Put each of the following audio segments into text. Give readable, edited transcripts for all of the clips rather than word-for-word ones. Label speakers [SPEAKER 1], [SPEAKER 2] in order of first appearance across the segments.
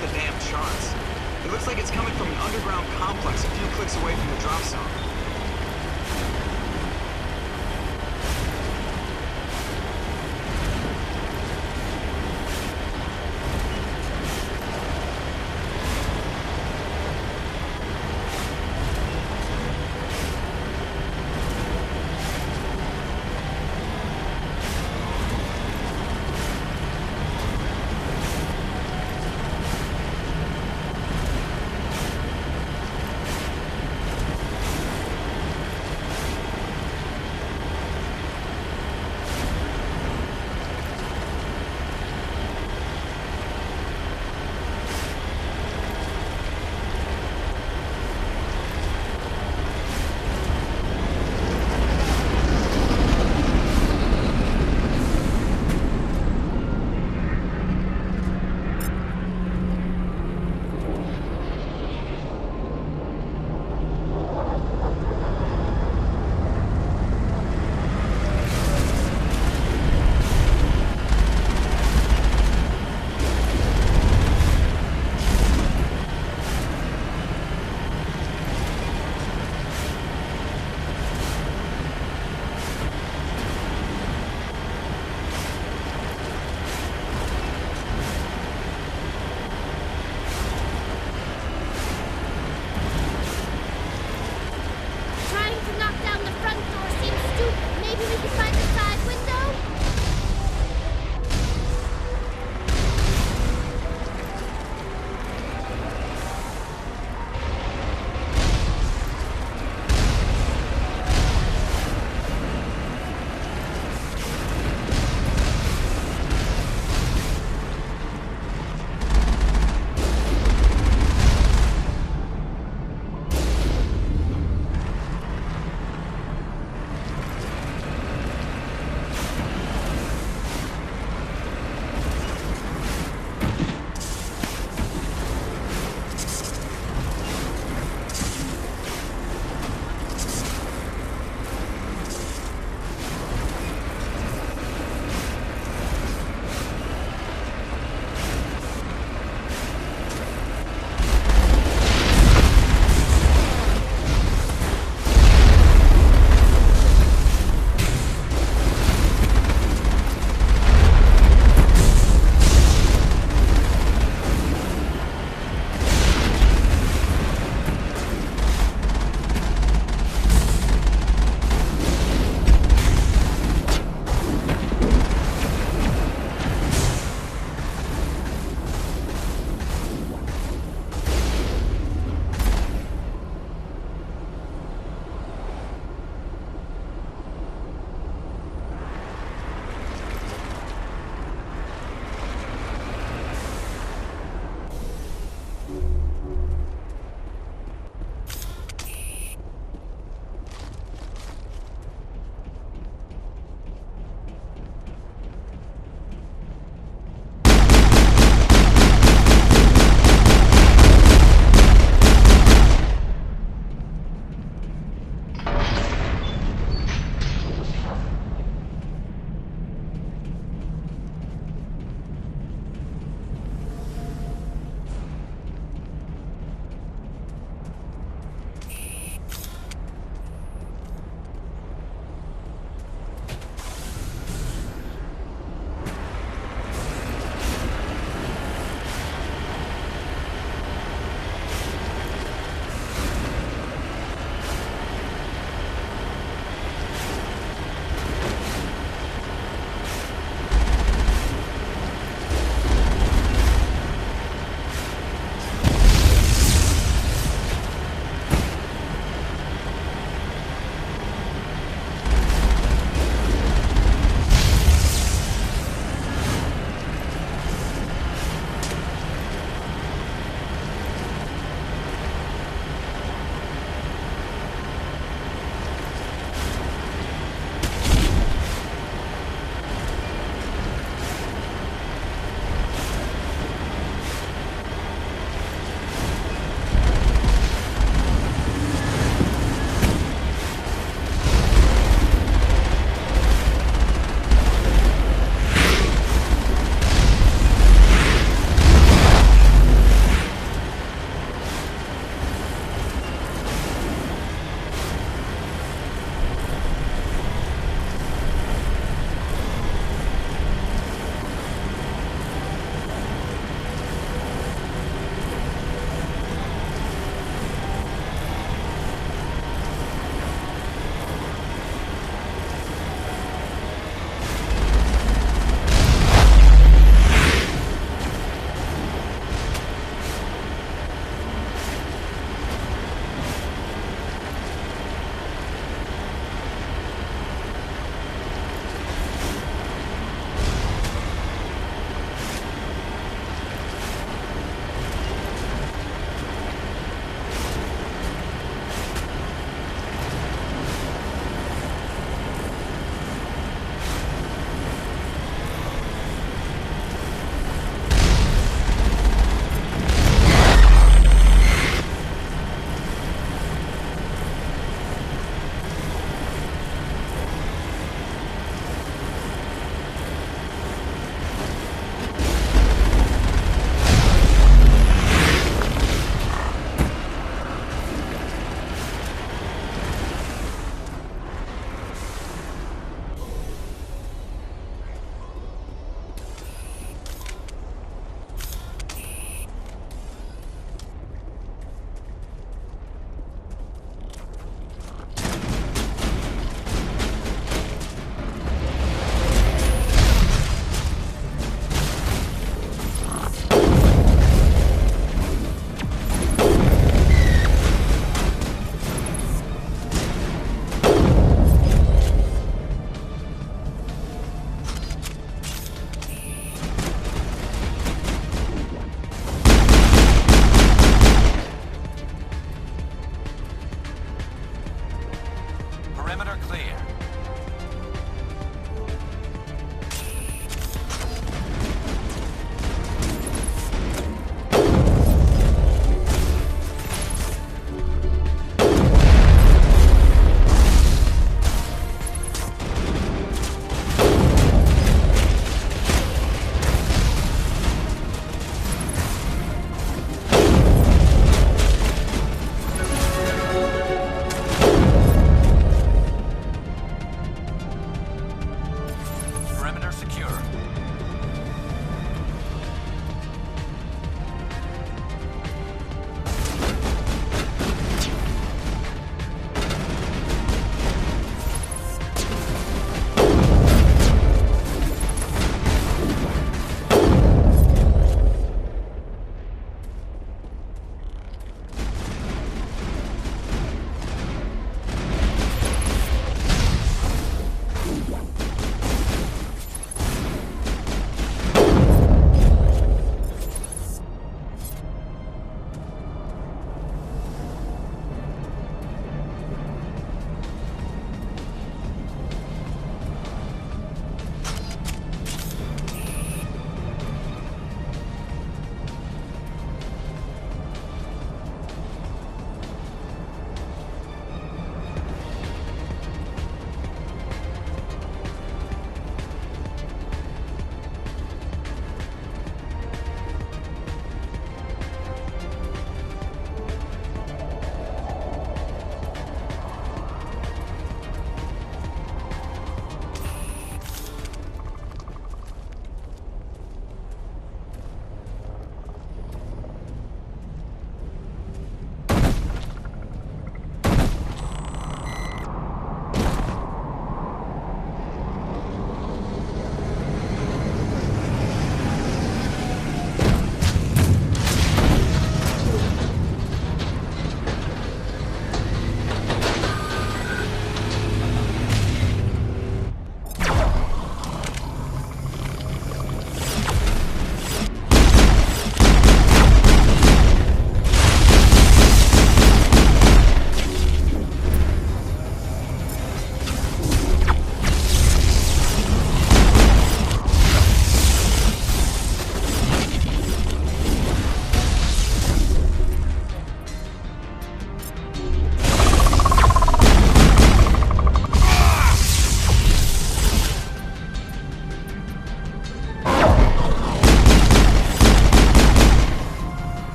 [SPEAKER 1] the damn charts. It looks like it's coming from an underground complex a few clicks away from the drop zone.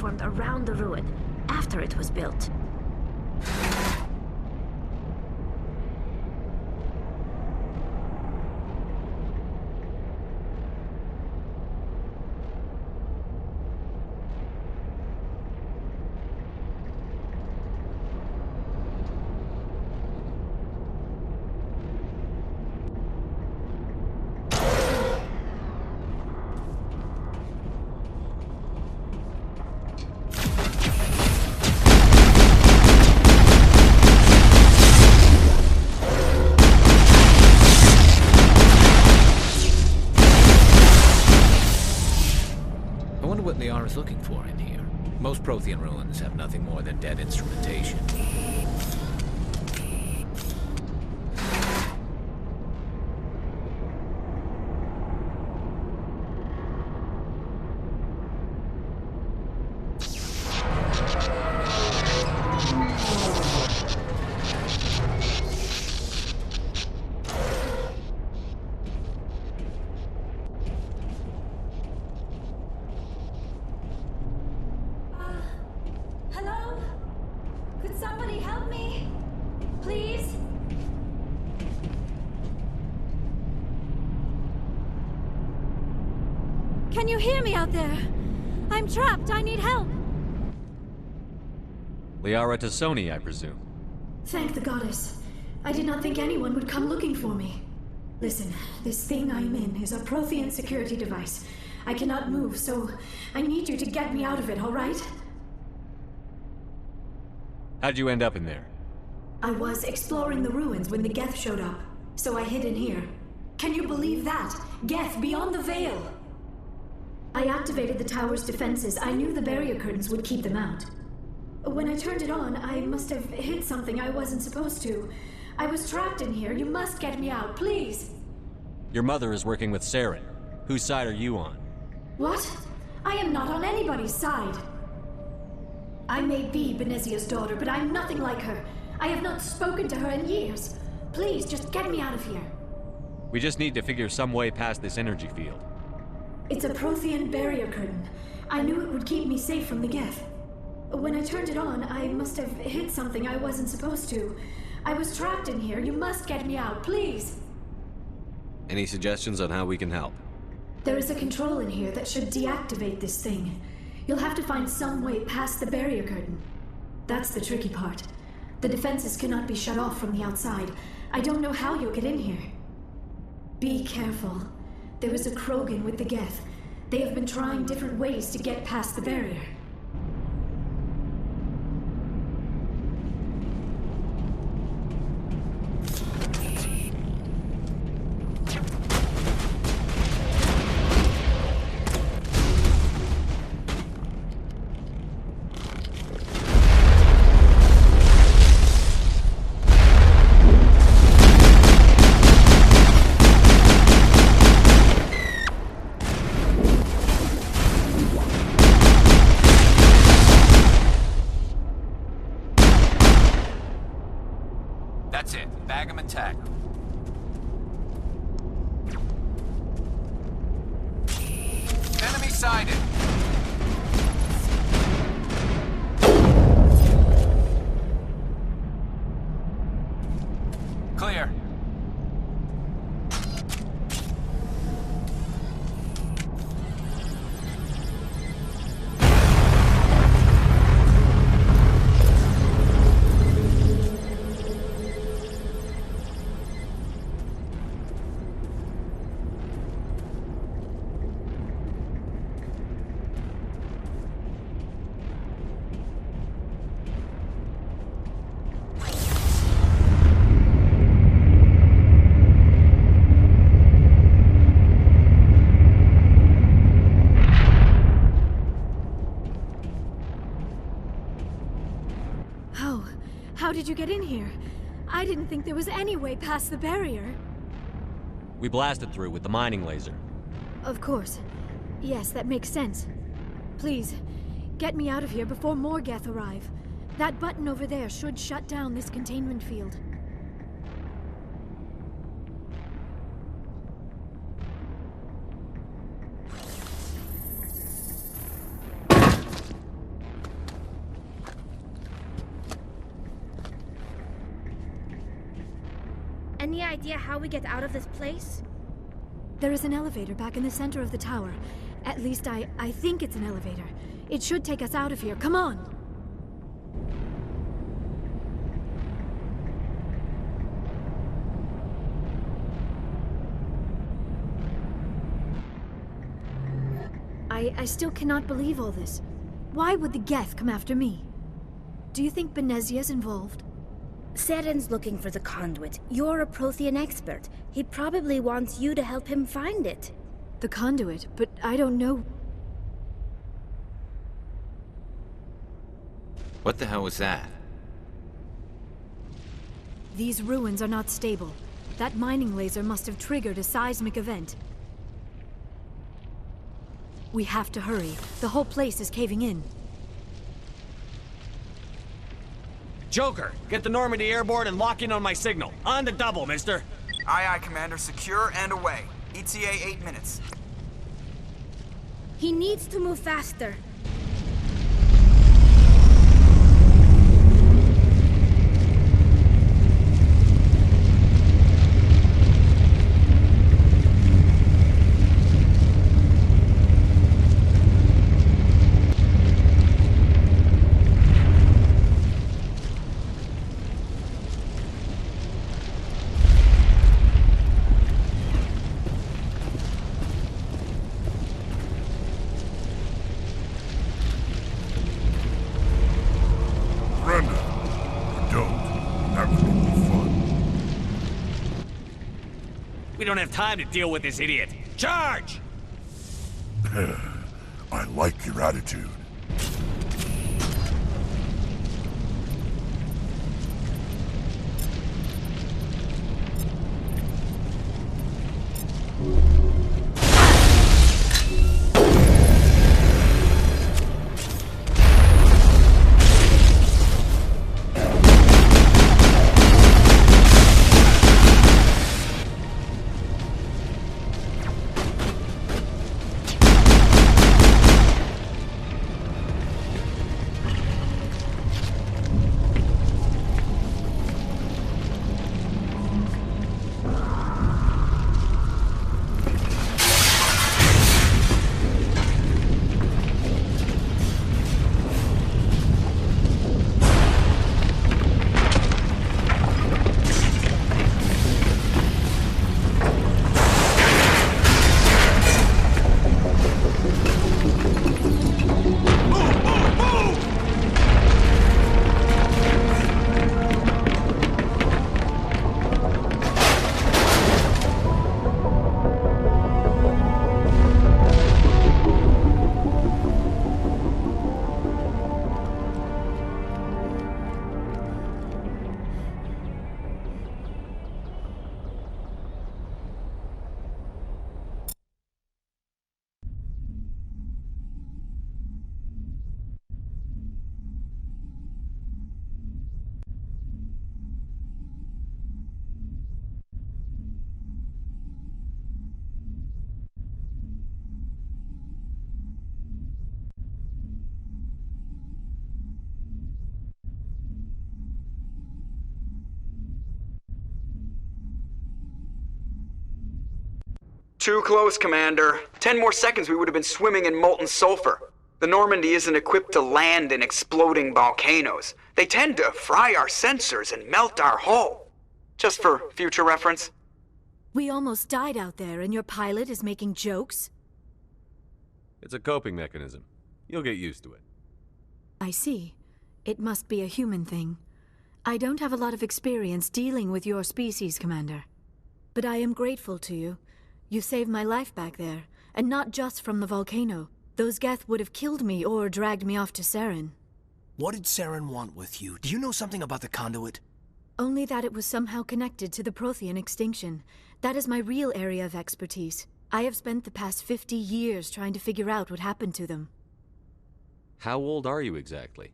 [SPEAKER 2] formed around the ruin, after it was built.
[SPEAKER 3] What Liara is looking for in here. Most Prothean ruins have nothing more than dead instrumentation.
[SPEAKER 4] Can you hear me out there? I'm trapped. I need help.
[SPEAKER 5] Liara to Sony, I presume.
[SPEAKER 4] Thank the goddess. I did not think anyone would come looking for me. Listen, this thing I'm in is a Prothean security device. I cannot move, so I need you to get me out of it, all right?
[SPEAKER 5] How'd you end up in there?
[SPEAKER 4] I was exploring the ruins when the Geth showed up, so I hid in here. Can you believe that? Geth beyond the veil! I activated the tower's defenses. I knew the barrier curtains would keep them out. When I turned it on, I must have hit something I wasn't supposed to. I was trapped in here. You must get me out, please!
[SPEAKER 5] Your mother is working with Saren. Whose side are you on?
[SPEAKER 4] What? I am not on anybody's side. I may be Benezia's daughter, but I'm nothing like her. I have not spoken to her in years. Please, just get me out of here.
[SPEAKER 5] We just need to figure some way past this energy field.
[SPEAKER 4] It's a Prothean barrier curtain. I knew it would keep me safe from the Geth. When I turned it on, I must have hit something I wasn't supposed to. I was trapped in here. You must get me out, please!
[SPEAKER 5] Any suggestions on how we can help?
[SPEAKER 4] There is a control in here that should deactivate this thing. You'll have to find some way past the barrier curtain. That's the tricky part. The defenses cannot be shut off from the outside. I don't know how you'll get in here. Be careful. There is a Krogan with the Geth. They have been trying different ways to get past the barrier.
[SPEAKER 5] That's it. Bag 'em and tag 'em. Enemy sighted. Clear.
[SPEAKER 4] How did you get in here? I didn't think there was any way past the barrier.
[SPEAKER 5] We blasted through with the mining laser.
[SPEAKER 4] Of course. Yes, that makes sense. Please, get me out of here before more Geth arrive. That button over there should shut down this containment field.
[SPEAKER 2] Any idea how we get out of this place?
[SPEAKER 4] There is an elevator back in the center of the tower. At least I think it's an elevator. It should take us out of here. Come on! I still cannot believe all this. Why would the Geth come after me? Do you think Benezia's involved?
[SPEAKER 2] Seren's looking for the conduit. You're a Prothean expert. He probably wants you to help him find it.
[SPEAKER 4] The conduit? But I don't know...
[SPEAKER 3] What the hell was that?
[SPEAKER 4] These ruins are not stable. That mining laser must have triggered a seismic event. We have to hurry. The whole place is caving in.
[SPEAKER 6] Joker, get the Normandy airborne and lock in on my signal. On the double, mister.
[SPEAKER 1] Aye, aye, Commander. Secure and away. ETA 8 minutes.
[SPEAKER 2] He needs to move faster.
[SPEAKER 6] We don't have time to deal with this idiot. Charge!
[SPEAKER 7] I like your attitude.
[SPEAKER 1] Too close, Commander. 10 more seconds we would have been swimming in molten sulfur. The Normandy isn't equipped to land in exploding volcanoes. They tend to fry our sensors and melt our hull. Just for future reference.
[SPEAKER 4] We almost died out there, and your pilot is making jokes?
[SPEAKER 8] It's a coping mechanism. You'll get used to it.
[SPEAKER 4] I see. It must be a human thing. I don't have a lot of experience dealing with your species, Commander. But I am grateful to you. You saved my life back there, and not just from the volcano. Those Geth would have killed me or dragged me off to Saren.
[SPEAKER 9] What did Saren want with you? Do you know something about the conduit?
[SPEAKER 4] Only that it was somehow connected to the Prothean extinction. That is my real area of expertise. I have spent the past 50 years trying to figure out what happened to them.
[SPEAKER 8] How old are you exactly?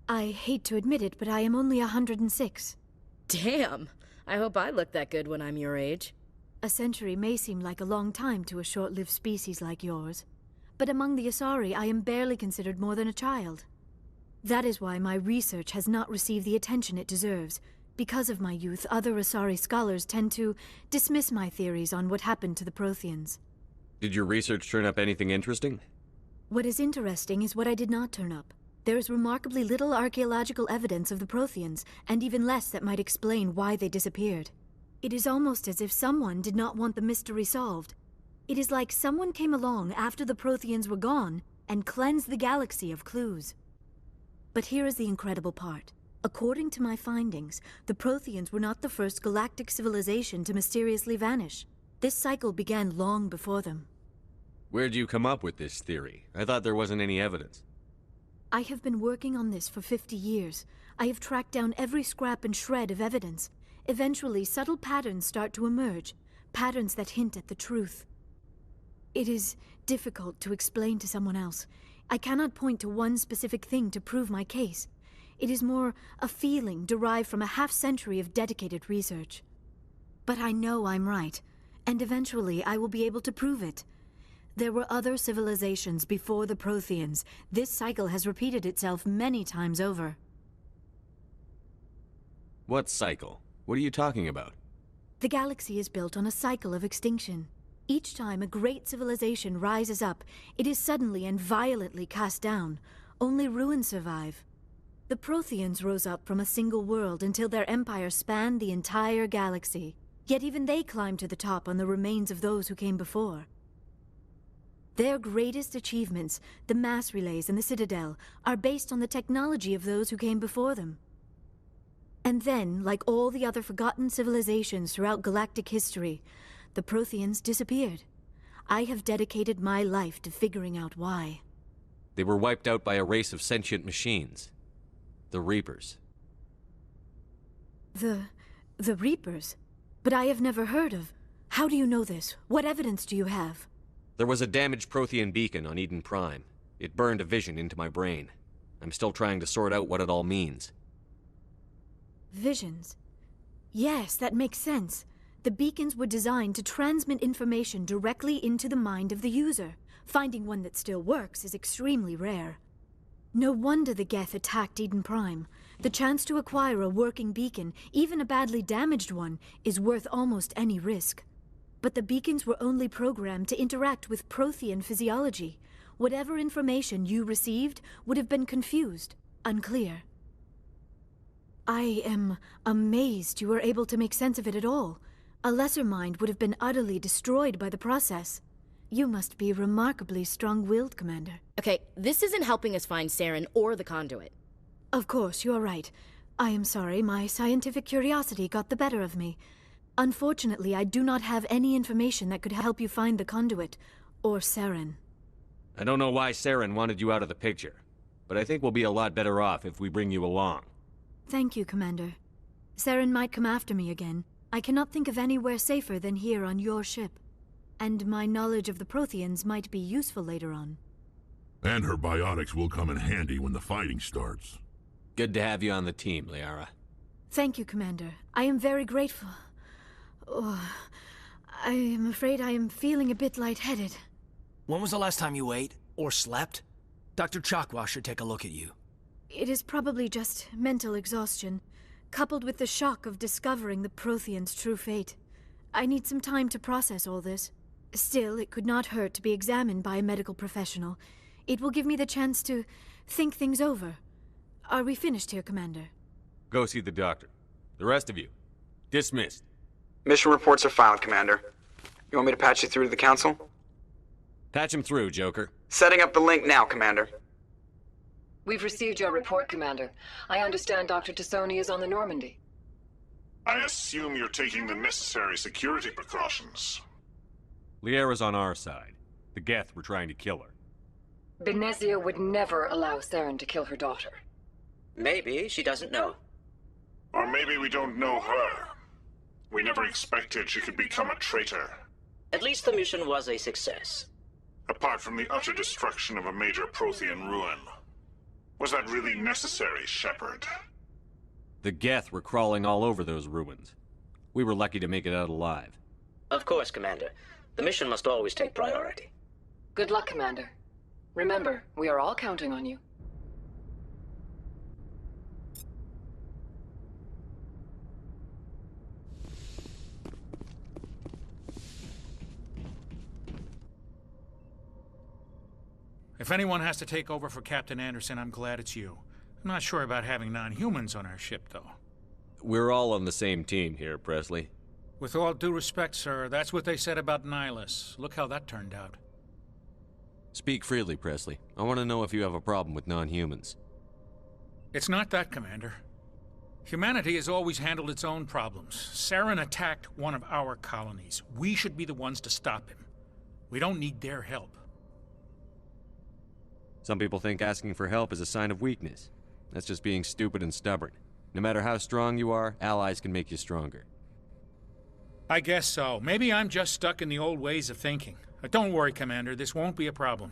[SPEAKER 4] I hate to admit it, but I am only 106.
[SPEAKER 10] Damn! I hope I look that good when I'm your age.
[SPEAKER 4] A century may seem like a long time to a short-lived species like yours, but among the Asari I am barely considered more than a child. That is why my research has not received the attention it deserves. Because of my youth, other Asari scholars tend to dismiss my theories on what happened to the Protheans.
[SPEAKER 8] Did your research turn up anything interesting?
[SPEAKER 4] What is interesting is what I did not turn up. There is remarkably little archaeological evidence of the Protheans, and even less that might explain why they disappeared. It is almost as if someone did not want the mystery solved. It is like someone came along after the Protheans were gone and cleansed the galaxy of clues. But here is the incredible part. According to my findings, the Protheans were not the first galactic civilization to mysteriously vanish. This cycle began long before them.
[SPEAKER 8] Where'd you come up with this theory? I thought there wasn't any evidence.
[SPEAKER 4] I have been working on this for 50 years. I have tracked down every scrap and shred of evidence. Eventually, subtle patterns start to emerge, patterns that hint at the truth. It is difficult to explain to someone else. I cannot point to one specific thing to prove my case. It is more a feeling derived from a half-century of dedicated research. But I know I'm right, and eventually I will be able to prove it. There were other civilizations before the Protheans. This cycle has repeated itself many times over.
[SPEAKER 8] What cycle? What are you talking about?
[SPEAKER 4] The galaxy is built on a cycle of extinction. Each time a great civilization rises up, it is suddenly and violently cast down. Only ruins survive. The Protheans rose up from a single world until their empire spanned the entire galaxy. Yet even they climbed to the top on the remains of those who came before. Their greatest achievements, the mass relays and the Citadel, are based on the technology of those who came before them. And then, like all the other forgotten civilizations throughout galactic history, the Protheans disappeared. I have dedicated my life to figuring out why.
[SPEAKER 8] They were wiped out by a race of sentient machines. The Reapers.
[SPEAKER 4] The Reapers? But I have never heard of. How do you know this? What evidence do you have?
[SPEAKER 8] There was a damaged Prothean beacon on Eden Prime. It burned a vision into my brain. I'm still trying to sort out what it all means.
[SPEAKER 4] Visions? Yes, that makes sense. The beacons were designed to transmit information directly into the mind of the user. Finding one that still works is extremely rare. No wonder the Geth attacked Eden Prime. The chance to acquire a working beacon, even a badly damaged one, is worth almost any risk. But the beacons were only programmed to interact with Prothean physiology. Whatever information you received would have been confused, unclear. I am amazed you were able to make sense of it at all. A lesser mind would have been utterly destroyed by the process. You must be remarkably strong-willed, Commander.
[SPEAKER 10] Okay, this isn't helping us find Saren or the conduit.
[SPEAKER 4] Of course, you are right. I am sorry, my scientific curiosity got the better of me. Unfortunately, I do not have any information that could help you find the conduit, or Saren.
[SPEAKER 8] I don't know why Saren wanted you out of the picture, but I think we'll be a lot better off if we bring you along.
[SPEAKER 4] Thank you, Commander. Saren might come after me again. I cannot think of anywhere safer than here on your ship. And my knowledge of the Protheans might be useful later on.
[SPEAKER 7] And her biotics will come in handy when the fighting starts.
[SPEAKER 8] Good to have you on the team, Liara.
[SPEAKER 4] Thank you, Commander. I am very grateful. Oh, I am afraid I am feeling a bit lightheaded.
[SPEAKER 9] When was the last time you ate? Or slept? Dr. Chakwa should take a look at you.
[SPEAKER 4] It is probably just mental exhaustion, coupled with the shock of discovering the Protheans' true fate. I need some time to process all this. Still, it could not hurt to be examined by a medical professional. It will give me the chance to think things over. Are we finished here, Commander?
[SPEAKER 8] Go see the doctor. The rest of you, dismissed.
[SPEAKER 1] Mission reports are filed, Commander. You want me to patch you through to the Council?
[SPEAKER 8] Patch him through, Joker.
[SPEAKER 1] Setting up the link now, Commander.
[SPEAKER 11] We've received your report, Commander. I understand Dr. Tassoni is on the Normandy.
[SPEAKER 12] I assume you're taking the necessary security precautions.
[SPEAKER 8] Liara's on our side. The Geth were trying to kill her.
[SPEAKER 11] Benezia would never allow Saren to kill her daughter.
[SPEAKER 13] Maybe she doesn't know.
[SPEAKER 12] Or maybe we don't know her. We never expected she could become a traitor.
[SPEAKER 13] At least the mission was a success.
[SPEAKER 12] Apart from the utter destruction of a major Prothean ruin. Was that really necessary, Shepard?
[SPEAKER 8] The Geth were crawling all over those ruins. We were lucky to make it out alive.
[SPEAKER 13] Of course, Commander. The mission must always take priority.
[SPEAKER 11] Good luck, Commander. Remember, we are all counting on you.
[SPEAKER 14] If anyone has to take over for Captain Anderson, I'm glad it's you. I'm not sure about having non-humans on our ship, though.
[SPEAKER 8] We're all on the same team here, Presley.
[SPEAKER 14] With all due respect, sir, that's what they said about Nihilus. Look how that turned out.
[SPEAKER 8] Speak freely, Presley. I want to know if you have a problem with non-humans.
[SPEAKER 14] It's not that, Commander. Humanity has always handled its own problems. Saren attacked one of our colonies. We should be the ones to stop him. We don't need their help.
[SPEAKER 8] Some people think asking for help is a sign of weakness. That's just being stupid and stubborn. No matter how strong you are, allies can make you stronger.
[SPEAKER 14] I guess so. Maybe I'm just stuck in the old ways of thinking. Don't worry, Commander. This won't be a problem.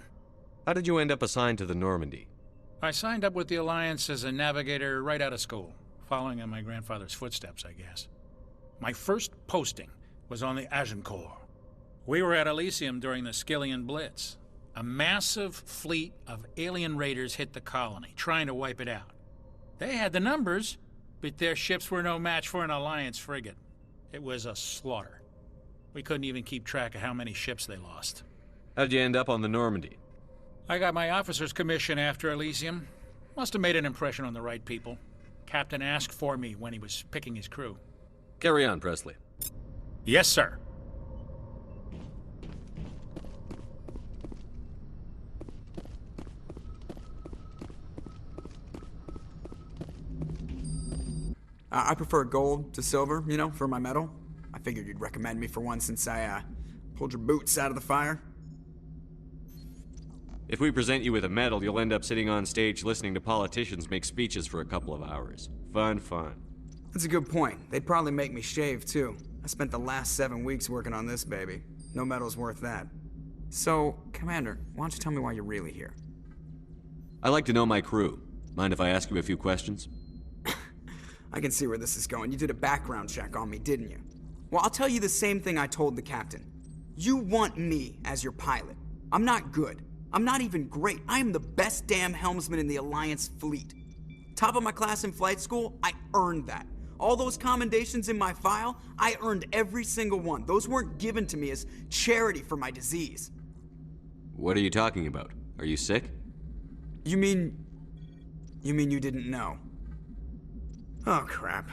[SPEAKER 8] How did you end up assigned to the Normandy?
[SPEAKER 14] I signed up with the Alliance as a navigator right out of school, following in my grandfather's footsteps, I guess. My first posting was on the Agincourt. We were at Elysium during the Skillian Blitz. A massive fleet of alien raiders hit the colony, trying to wipe it out. They had the numbers, but their ships were no match for an Alliance frigate. It was a slaughter. We couldn't even keep track of how many ships they lost.
[SPEAKER 8] How'd you end up on the Normandy?
[SPEAKER 14] I got my officer's commission after Elysium. Must have made an impression on the right people. Captain asked for me when he was picking his crew.
[SPEAKER 8] Carry on, Presley.
[SPEAKER 14] Yes, sir.
[SPEAKER 1] I prefer gold to silver, you know, for my medal. I figured you'd recommend me for one since I, pulled your boots out of the fire.
[SPEAKER 8] If we present you with a medal, you'll end up sitting on stage listening to politicians make speeches for a couple of hours. Fun, fun.
[SPEAKER 1] That's a good point. They'd probably make me shave, too. I spent the last 7 weeks working on this baby. No medal's worth that. So, Commander, why don't you tell me why you're really here?
[SPEAKER 8] I like to know my crew. Mind if I ask you a few questions?
[SPEAKER 1] I can see where this is going. You did a background check on me, didn't you? Well, I'll tell you the same thing I told the captain. You want me as your pilot. I'm not good. I'm not even great. I am the best damn helmsman in the Alliance fleet. Top of my class in flight school, I earned that. All those commendations in my file, I earned every single one. Those weren't given to me as charity for my disease.
[SPEAKER 8] What are you talking about? Are you sick?
[SPEAKER 1] You mean you didn't know? Oh, crap.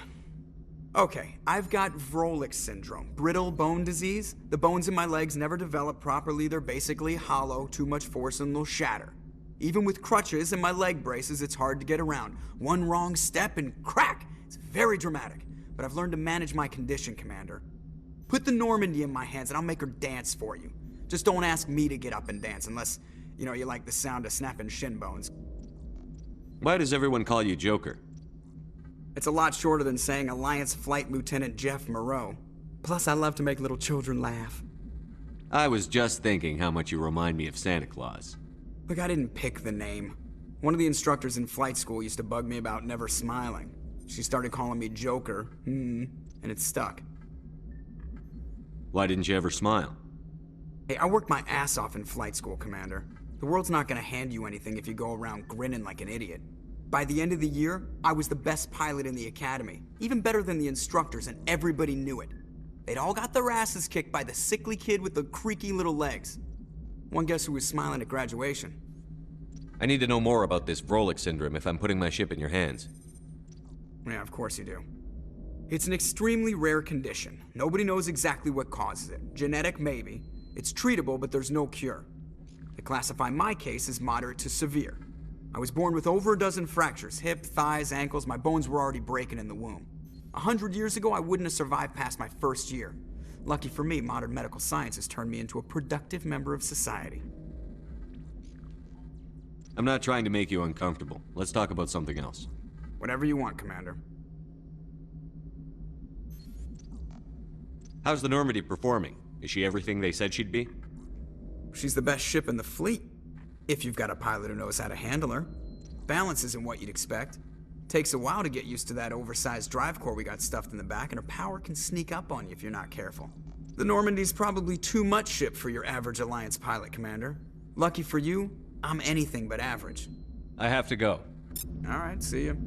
[SPEAKER 1] Okay, I've got Vrolik syndrome, brittle bone disease. The bones in my legs never develop properly. They're basically hollow, too much force and they'll shatter. Even with crutches and my leg braces, it's hard to get around. One wrong step and crack! It's very dramatic, but I've learned to manage my condition, Commander. Put the Normandy in my hands and I'll make her dance for you. Just don't ask me to get up and dance unless, you know, you like the sound of snapping shin bones.
[SPEAKER 8] Why does everyone call you Joker?
[SPEAKER 1] It's a lot shorter than saying Alliance Flight Lieutenant Jeff Moreau. Plus, I love to make little children laugh.
[SPEAKER 8] I was just thinking how much you remind me of Santa Claus.
[SPEAKER 1] Look, I didn't pick the name. One of the instructors in flight school used to bug me about never smiling. She started calling me Joker, and it stuck.
[SPEAKER 8] Why didn't you ever smile?
[SPEAKER 1] Hey, I worked my ass off in flight school, Commander. The world's not gonna hand you anything if you go around grinning like an idiot. By the end of the year, I was the best pilot in the academy, even better than the instructors, and everybody knew it. They'd all got their asses kicked by the sickly kid with the creaky little legs. One guess who was smiling at graduation?
[SPEAKER 8] I need to know more about this Vrolik syndrome if I'm putting my ship in your hands.
[SPEAKER 1] Yeah, of course you do. It's an extremely rare condition. Nobody knows exactly what causes it. Genetic, maybe. It's treatable, but there's no cure. They classify my case as moderate to severe. I was born with over a dozen fractures, hip, thighs, ankles. My bones were already breaking in the womb. 100 years ago, I wouldn't have survived past my first year. Lucky for me, modern medical science has turned me into a productive member of society.
[SPEAKER 8] I'm not trying to make you uncomfortable. Let's talk about something else.
[SPEAKER 1] Whatever you want, Commander.
[SPEAKER 8] How's the Normandy performing? Is she everything they said she'd be?
[SPEAKER 1] She's the best ship in the fleet. If you've got a pilot who knows how to handle her. Balance isn't what you'd expect. Takes a while to get used to that oversized drive core we got stuffed in the back, and her power can sneak up on you if you're not careful. The Normandy's probably too much ship for your average Alliance pilot, Commander. Lucky for you, I'm anything but average.
[SPEAKER 8] I have to go.
[SPEAKER 1] All right, see you.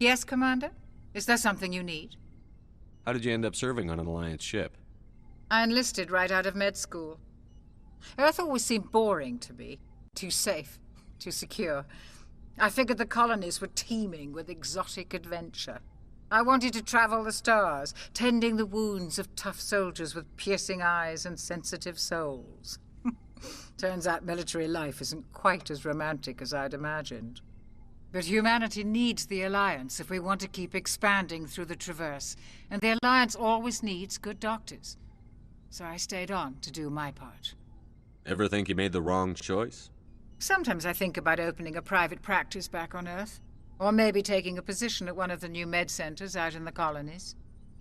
[SPEAKER 15] Yes, Commander? Is there something you need?
[SPEAKER 8] How did you end up serving on an Alliance ship?
[SPEAKER 15] I enlisted right out of med school. Earth always seemed boring to me. Too safe, too secure. I figured the colonies were teeming with exotic adventure. I wanted to travel the stars, tending the wounds of tough soldiers with piercing eyes and sensitive souls. Turns out military life isn't quite as romantic as I'd imagined. But humanity needs the Alliance if we want to keep expanding through the Traverse, and the Alliance always needs good doctors. So I stayed on to do my part.
[SPEAKER 8] Ever think you made the wrong choice?
[SPEAKER 15] Sometimes I think about opening a private practice back on Earth. Or maybe taking a position at one of the new med centers out in the colonies.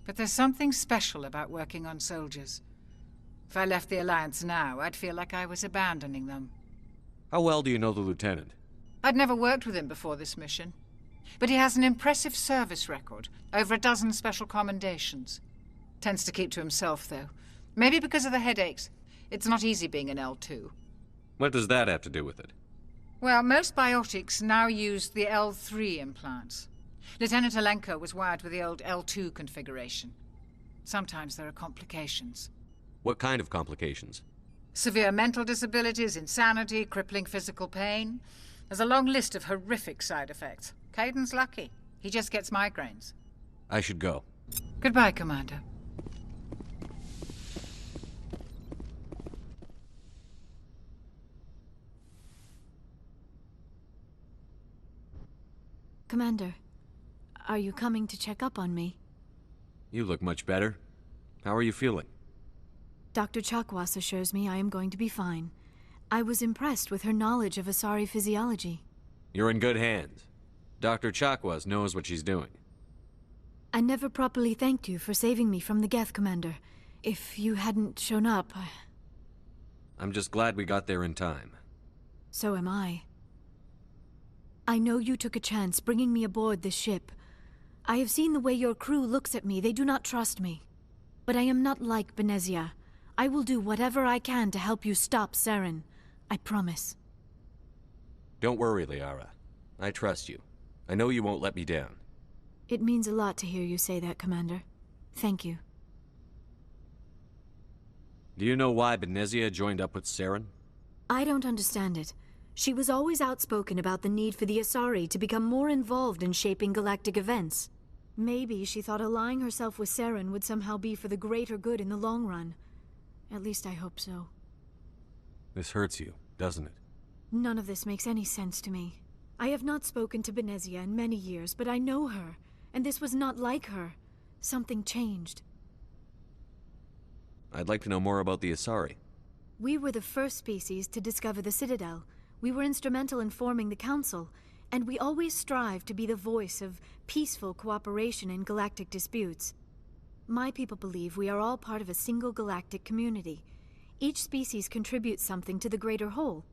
[SPEAKER 15] But there's something special about working on soldiers. If I left the Alliance now, I'd feel like I was abandoning them.
[SPEAKER 8] How well do you know the Lieutenant?
[SPEAKER 15] I'd never worked with him before this mission. But he has an impressive service record, over a dozen special commendations. Tends to keep to himself, though. Maybe because of the headaches. It's not easy being an L2.
[SPEAKER 8] What does that have to do with it?
[SPEAKER 15] Well, most biotics now use the L3 implants. Lieutenant Alenko was wired with the old L2 configuration. Sometimes there are complications.
[SPEAKER 8] What kind of complications?
[SPEAKER 15] Severe mental disabilities, insanity, crippling physical pain. There's a long list of horrific side effects. Caden's lucky. He just gets migraines.
[SPEAKER 8] I should go.
[SPEAKER 15] Goodbye, Commander.
[SPEAKER 4] Commander, are you coming to check up on me?
[SPEAKER 8] You look much better. How are you feeling?
[SPEAKER 4] Dr. Chakwas assures me I am going to be fine. I was impressed with her knowledge of Asari physiology.
[SPEAKER 8] You're in good hands. Dr. Chakwas knows what she's doing.
[SPEAKER 4] I never properly thanked you for saving me from the Geth, Commander. If you hadn't shown up,
[SPEAKER 8] I'm just glad we got there in time.
[SPEAKER 4] So am I. I know you took a chance bringing me aboard this ship. I have seen the way your crew looks at me. They do not trust me. But I am not like Benezia. I will do whatever I can to help you stop Saren. I promise.
[SPEAKER 8] Don't worry, Liara. I trust you. I know you won't let me down.
[SPEAKER 4] It means a lot to hear you say that, Commander. Thank you.
[SPEAKER 8] Do you know why Benezia joined up with Saren?
[SPEAKER 4] I don't understand it. She was always outspoken about the need for the Asari to become more involved in shaping galactic events. Maybe she thought allying herself with Saren would somehow be for the greater good in the long run. At least I hope so.
[SPEAKER 8] This hurts you, doesn't it?
[SPEAKER 4] None of this makes any sense to me. I have not spoken to Benezia in many years, but I know her, and this was not like her. Something changed.
[SPEAKER 8] I'd like to know more about the Asari.
[SPEAKER 4] We were the first species to discover the Citadel. We were instrumental in forming the Council, and we always strive to be the voice of peaceful cooperation in galactic disputes. My people believe we are all part of a single galactic community. Each species contributes something to the greater whole.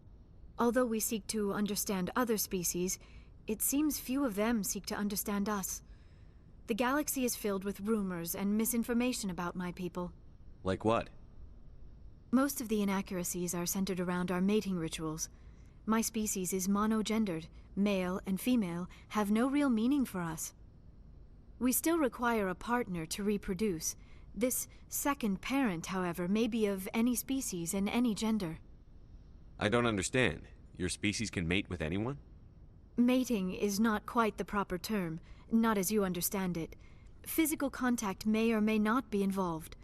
[SPEAKER 4] Although we seek to understand other species, it seems few of them seek to understand us. The galaxy is filled with rumors and misinformation about my people.
[SPEAKER 8] Like what?
[SPEAKER 4] Most of the inaccuracies are centered around our mating rituals. My species is monogendered. Male and female have no real meaning for us. We still require a partner to reproduce. This second parent, however, may be of any species and any gender.
[SPEAKER 8] I don't understand. Your species can mate with anyone?
[SPEAKER 4] Mating is not quite the proper term, not as you understand it. Physical contact may or may not be involved,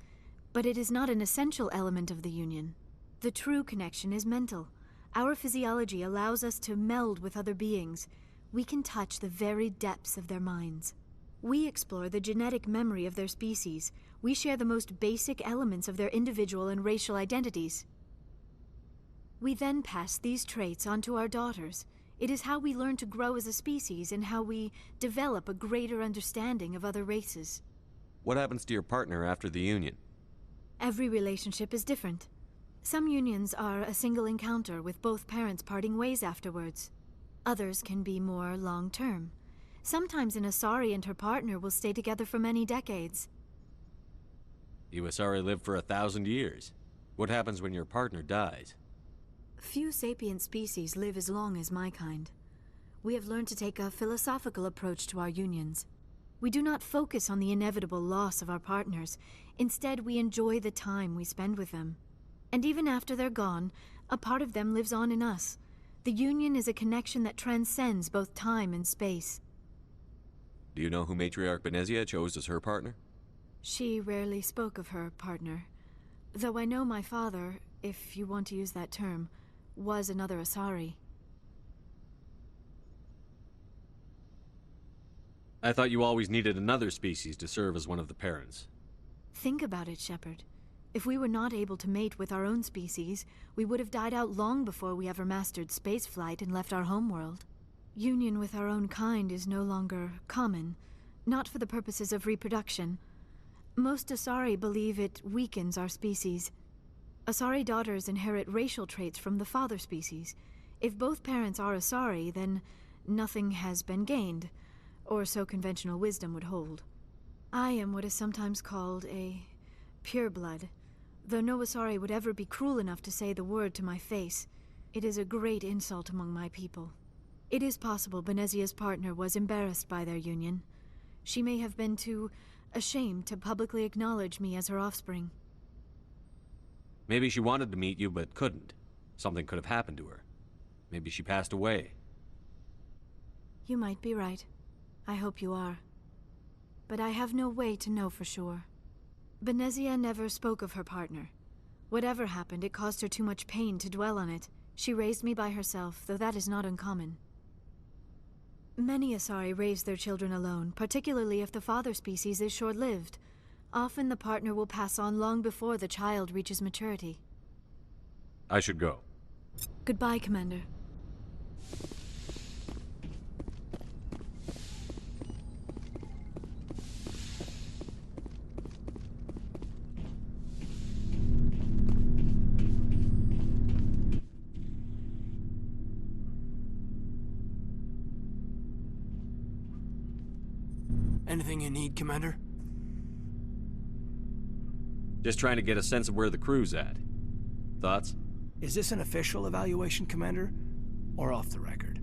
[SPEAKER 4] but it is not an essential element of the union. The true connection is mental. Our physiology allows us to meld with other beings. We can touch the very depths of their minds. We explore the genetic memory of their species. We share the most basic elements of their individual and racial identities. We then pass these traits on to our daughters. It is how we learn to grow as a species and how we develop a greater understanding of other races.
[SPEAKER 8] What happens to your partner after the union?
[SPEAKER 4] Every relationship is different. Some unions are a single encounter with both parents parting ways afterwards. Others can be more long-term. Sometimes an Asari and her partner will stay together for many decades.
[SPEAKER 8] You Asari live for 1,000 years. What happens when your partner dies?
[SPEAKER 4] Few sapient species live as long as my kind.
[SPEAKER 16] We have learned to take a philosophical approach to our unions. We do not focus on the inevitable loss of our partners. Instead, we enjoy the time we spend with them. And even after they're gone, a part of them lives on in us. The union is a connection that transcends both time and space.
[SPEAKER 8] Do you know who Matriarch Benezia chose as her partner?
[SPEAKER 16] She rarely spoke of her partner. Though I know my father, if you want to use that term, was another Asari.
[SPEAKER 8] I thought you always needed another species to serve as one of the parents.
[SPEAKER 16] Think about it, Shepard. If we were not able to mate with our own species, we would have died out long before we ever mastered spaceflight and left our homeworld. Union with our own kind is no longer common, not for the purposes of reproduction. Most Asari believe it weakens our species. Asari daughters inherit racial traits from the father species. If both parents are Asari, then nothing has been gained, or so conventional wisdom would hold. I am what is sometimes called a pureblood, though no Asari would ever be cruel enough to say the word to my face. It is a great insult among my people. It is possible Benezia's partner was embarrassed by their union. She may have been too ashamed to publicly acknowledge me as her offspring.
[SPEAKER 8] Maybe she wanted to meet you but couldn't. Something could have happened to her. Maybe she passed away.
[SPEAKER 16] You might be right. I hope you are. But I have no way to know for sure. Benezia never spoke of her partner. Whatever happened, it caused her too much pain to dwell on it. She raised me by herself, though that is not uncommon. Many Asari raise their children alone, particularly if the father species is short-lived. Often the partner will pass on long before the child reaches maturity.
[SPEAKER 8] I should go.
[SPEAKER 16] Goodbye, Commander.
[SPEAKER 9] Anything you need, Commander?
[SPEAKER 8] Just trying to get a sense of where the crew's at. Thoughts?
[SPEAKER 9] Is this an official evaluation, Commander? Or off the record?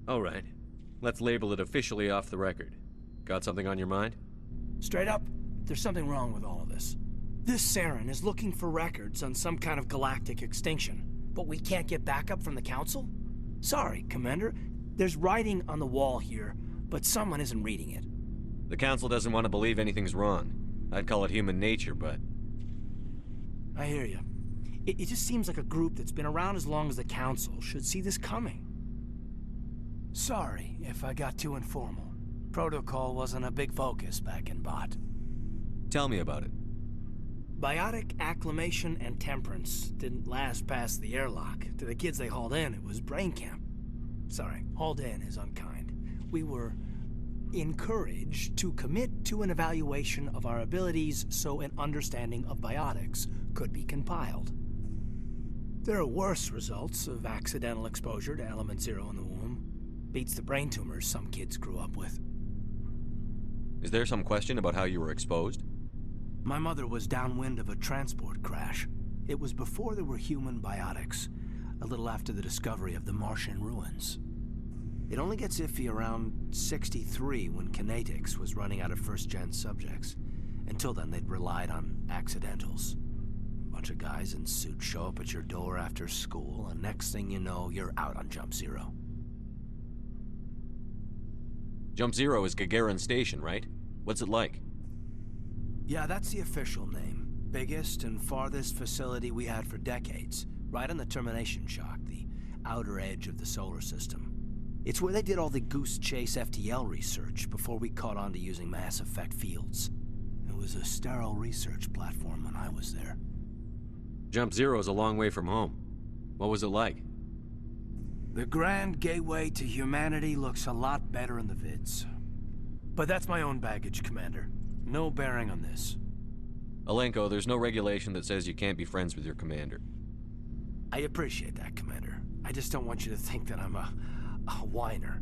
[SPEAKER 8] All right. Let's label it officially off the record. Got something on your mind?
[SPEAKER 9] Straight up, there's something wrong with all of this. This Saren is looking for records on some kind of galactic extinction, but we can't get backup from the Council? Sorry, Commander. There's writing on the wall here, but someone isn't reading it.
[SPEAKER 8] The Council doesn't want to believe anything's wrong. I'd call it human nature, but...
[SPEAKER 9] I hear you. It just seems like a group that's been around as long as the Council should see this coming. Sorry if I got too informal. Protocol wasn't a big focus back in Bot.
[SPEAKER 8] Tell me about it.
[SPEAKER 9] Biotic acclimation and temperance didn't last past the airlock. To the kids they hauled in, it was brain camp. Sorry, hauled in is unkind. We were encouraged to commit to an evaluation of our abilities so an understanding of biotics could be compiled. There are worse results of accidental exposure to element 0 in the womb. Beats the brain tumors some kids grew up with.
[SPEAKER 8] Is there some question about how you were exposed?
[SPEAKER 9] My mother was downwind of a transport crash. It was before there were human biotics, a little after the discovery of the Martian ruins. It only gets iffy around 63 when Kinetics was running out of first-gen subjects. Until then, they'd relied on accidentals. A bunch of guys in suits show up at your door after school, and next thing you know, you're out on Jump Zero.
[SPEAKER 8] Jump Zero is Gagarin Station, right? What's it like?
[SPEAKER 9] Yeah, that's the official name. Biggest and farthest facility we had for decades. Right on the termination shock, the outer edge of the solar system. It's where they did all the Goose Chase FTL research before we caught on to using mass effect fields. It was a sterile research platform when I was there.
[SPEAKER 8] Jump Zero is a long way from home. What was it like?
[SPEAKER 9] The grand gateway to humanity looks a lot better in the vids. But that's my own baggage, Commander. No bearing on this.
[SPEAKER 8] Alenko, there's no regulation that says you can't be friends with your commander.
[SPEAKER 9] I appreciate that, Commander. I just don't want you to think that I'm a whiner.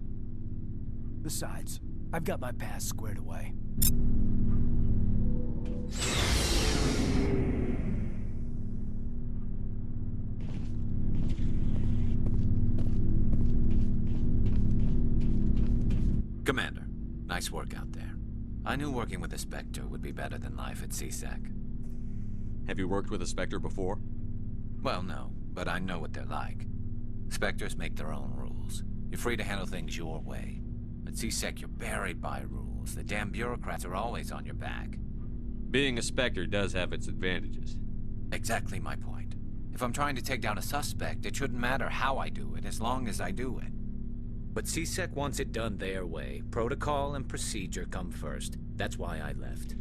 [SPEAKER 9] Besides, I've got my past squared away.
[SPEAKER 3] Nice work out there. I knew working with a Spectre would be better than life at CSEC.
[SPEAKER 8] Have you worked with a Spectre before?
[SPEAKER 3] Well, no, but I know what they're like. Spectres make their own rules. You're free to handle things your way. At CSEC, you're buried by rules. The damn bureaucrats are always on your back.
[SPEAKER 8] Being a Spectre does have its advantages.
[SPEAKER 3] Exactly my point. If I'm trying to take down a suspect, it shouldn't matter how I do it, as long as I do it. But CSEC wants it done their way. Protocol and procedure come first. That's why I left.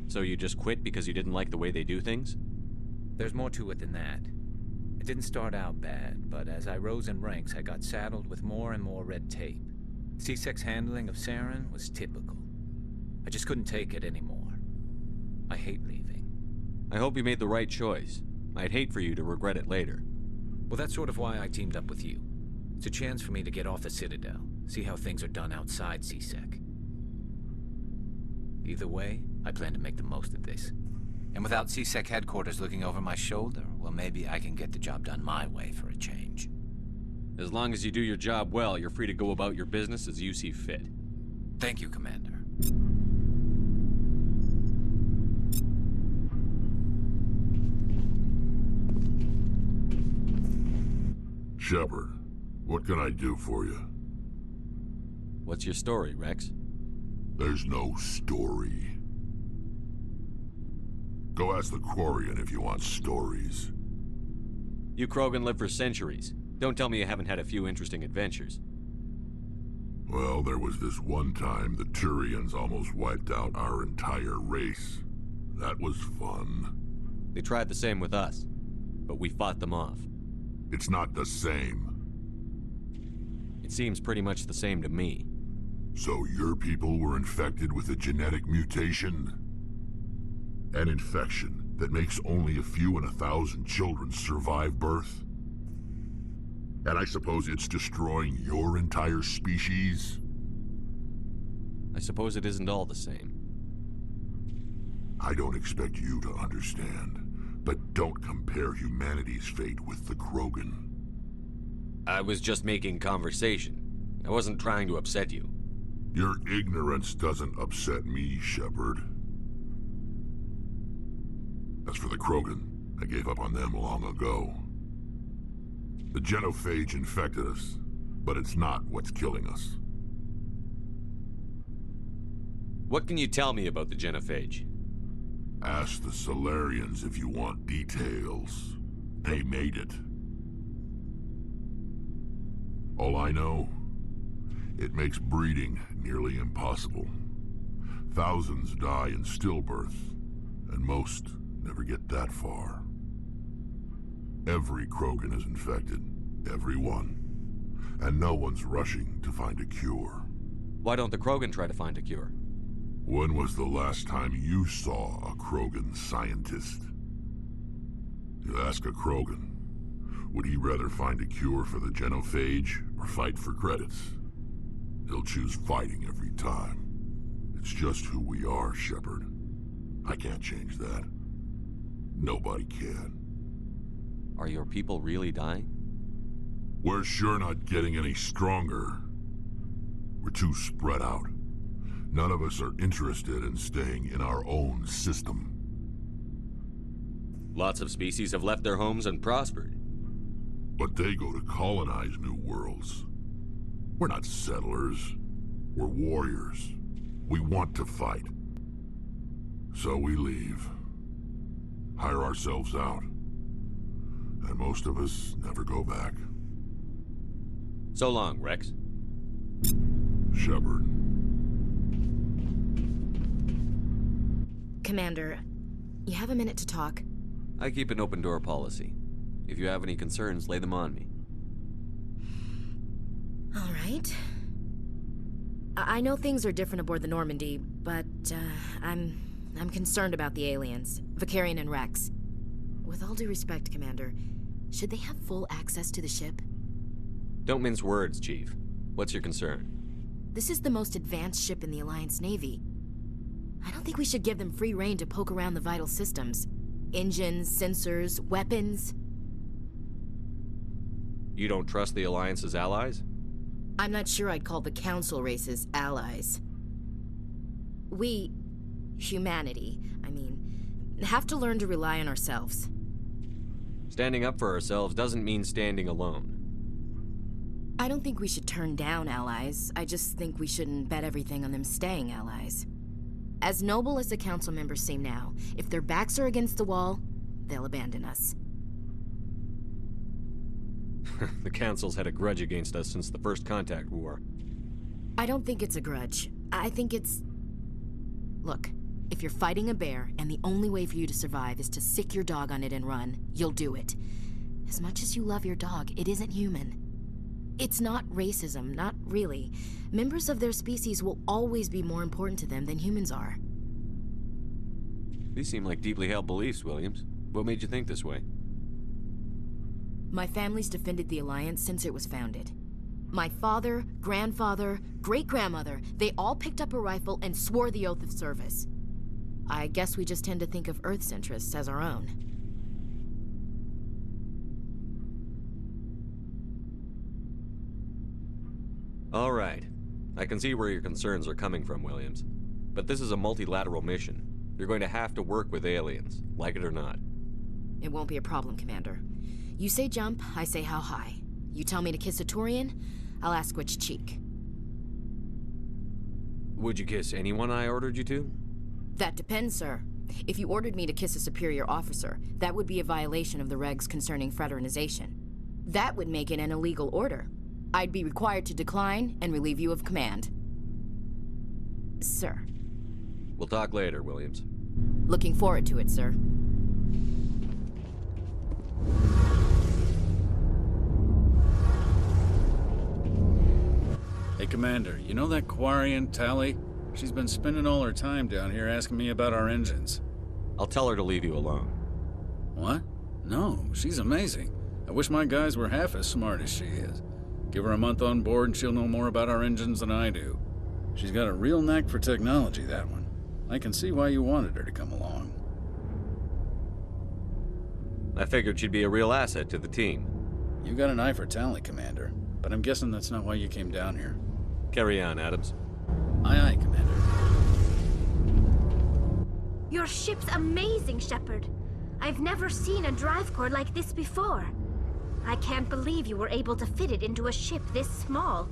[SPEAKER 8] So you just quit because you didn't like the way they do things?
[SPEAKER 3] There's more to it than that. It didn't start out bad, but as I rose in ranks, I got saddled with more and more red tape. CSEC's handling of Saren was typical. I just couldn't take it anymore. I hate leaving.
[SPEAKER 8] I hope you made the right choice. I'd hate for you to regret it later.
[SPEAKER 3] Well, that's sort of why I teamed up with you. It's a chance for me to get off the Citadel, see how things are done outside CSEC. Either way, I plan to make the most of this. And without CSEC headquarters looking over my shoulder, well, maybe I can get the job done my way for a change.
[SPEAKER 8] As long as you do your job well, you're free to go about your business as you see fit.
[SPEAKER 3] Thank you, Commander.
[SPEAKER 7] Shepard, what can I do for you?
[SPEAKER 8] What's your story, Rex?
[SPEAKER 7] There's no story. Go ask the Quarian if you want stories.
[SPEAKER 8] You Krogan live for centuries. Don't tell me you haven't had a few interesting adventures.
[SPEAKER 7] Well, there was this one time the Turians almost wiped out our entire race. That was fun.
[SPEAKER 8] They tried the same with us, but we fought them off.
[SPEAKER 7] It's not the same.
[SPEAKER 8] It seems pretty much the same to me.
[SPEAKER 7] So your people were infected with a genetic mutation? An infection that makes only a few in 1,000 children survive birth? And I suppose it's destroying your entire species?
[SPEAKER 8] I suppose it isn't all the same.
[SPEAKER 7] I don't expect you to understand. But don't compare humanity's fate with the Krogan.
[SPEAKER 8] I was just making conversation. I wasn't trying to upset you.
[SPEAKER 7] Your ignorance doesn't upset me, Shepard. As for the Krogan, I gave up on them long ago. The genophage infected us, but it's not what's killing us.
[SPEAKER 8] What can you tell me about the genophage?
[SPEAKER 7] Ask the Solarians if you want details. They made it. All I know, it makes breeding nearly impossible. Thousands die in stillbirth, and most never get that far. Every Krogan is infected. Every one. And no one's rushing to find a cure.
[SPEAKER 8] Why don't the Krogan try to find a cure?
[SPEAKER 7] When was the last time you saw a Krogan scientist? You ask a Krogan, would he rather find a cure for the genophage or fight for credits? He'll choose fighting every time. It's just who we are, Shepard. I can't change that. Nobody can.
[SPEAKER 8] Are your people really dying?
[SPEAKER 7] We're sure not getting any stronger. We're too spread out. None of us are interested in staying in our own system.
[SPEAKER 8] Lots of species have left their homes and prospered.
[SPEAKER 7] But they go to colonize new worlds. We're not settlers. We're warriors. We want to fight. So we leave. Hire ourselves out. And most of us never go back.
[SPEAKER 8] So long, Rex.
[SPEAKER 7] Shepard.
[SPEAKER 10] Commander, you have a minute to talk?
[SPEAKER 8] I keep an open door policy. If you have any concerns, lay them on me.
[SPEAKER 10] All right. I know things are different aboard the Normandy, but I'm concerned about the aliens, Vicarian and Rex. With all due respect, Commander, should they have full access to the ship?
[SPEAKER 8] Don't mince words, Chief. What's your concern?
[SPEAKER 10] This is the most advanced ship in the Alliance Navy. I don't think we should give them free rein to poke around the vital systems. Engines, sensors, weapons.
[SPEAKER 8] You don't trust the Alliance's allies?
[SPEAKER 10] I'm not sure I'd call the Council races allies. We, humanity, have to learn to rely on ourselves.
[SPEAKER 8] Standing up for ourselves doesn't mean standing alone.
[SPEAKER 10] I don't think we should turn down allies. I just think we shouldn't bet everything on them staying allies. As noble as the council members seem now, if their backs are against the wall, they'll abandon us.
[SPEAKER 8] The council's had a grudge against us since the First Contact War.
[SPEAKER 10] I don't think it's a grudge. I think it's... Look, if you're fighting a bear and the only way for you to survive is to sick your dog on it and run, you'll do it. As much as you love your dog, it isn't human. It's not racism, not really. Members of their species will always be more important to them than humans are.
[SPEAKER 8] These seem like deeply held beliefs, Williams. What made you think this way?
[SPEAKER 10] My family's defended the Alliance since it was founded. My father, grandfather, great-grandmother, they all picked up a rifle and swore the oath of service. I guess we just tend to think of Earth's interests as our own.
[SPEAKER 8] All right. I can see where your concerns are coming from, Williams. But this is a multilateral mission. You're going to have to work with aliens, like it or not.
[SPEAKER 10] It won't be a problem, Commander. You say jump, I say how high. You tell me to kiss a Turian, I'll ask which cheek.
[SPEAKER 8] Would you kiss anyone I ordered you to?
[SPEAKER 10] That depends, sir. If you ordered me to kiss a superior officer, that would be a violation of the regs concerning fraternization. That would make it an illegal order. I'd be required to decline and relieve you of command. Sir.
[SPEAKER 8] We'll talk later, Williams.
[SPEAKER 10] Looking forward to it, sir.
[SPEAKER 14] Hey, Commander, you know that Quarian, Tally? She's been spending all her time down here asking me about our engines.
[SPEAKER 8] I'll tell her to leave you alone.
[SPEAKER 14] What? No, she's amazing. I wish my guys were half as smart as she is. Give her a month on board and she'll know more about our engines than I do. She's got a real knack for technology, that one. I can see why you wanted her to come along.
[SPEAKER 8] I figured she'd be a real asset to the team.
[SPEAKER 14] You got an eye for Tally, Commander, but I'm guessing that's not why you came down here.
[SPEAKER 8] Carry on, Adams.
[SPEAKER 14] Aye, aye, Commander.
[SPEAKER 2] Your ship's amazing, Shepard. I've never seen a drive core like this before. I can't believe you were able to fit it into a ship this small.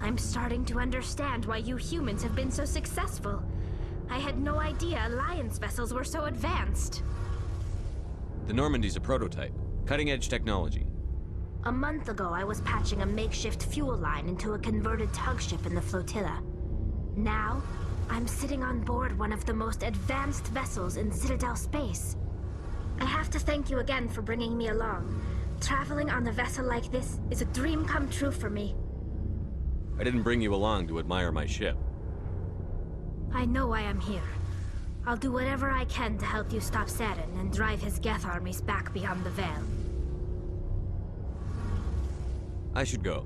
[SPEAKER 2] I'm starting to understand why you humans have been so successful. I had no idea Alliance vessels were so advanced.
[SPEAKER 8] The Normandy's a prototype. Cutting-edge technology.
[SPEAKER 2] A month ago, I was patching a makeshift fuel line into a converted tug ship in the flotilla. Now, I'm sitting on board one of the most advanced vessels in Citadel space. I have to thank you again for bringing me along. Traveling on a vessel like this is a dream come true for me.
[SPEAKER 8] I didn't bring you along to admire my ship.
[SPEAKER 2] I know why I'm here. I'll do whatever I can to help you stop Saren and drive his Geth armies back beyond the Veil.
[SPEAKER 8] I should go.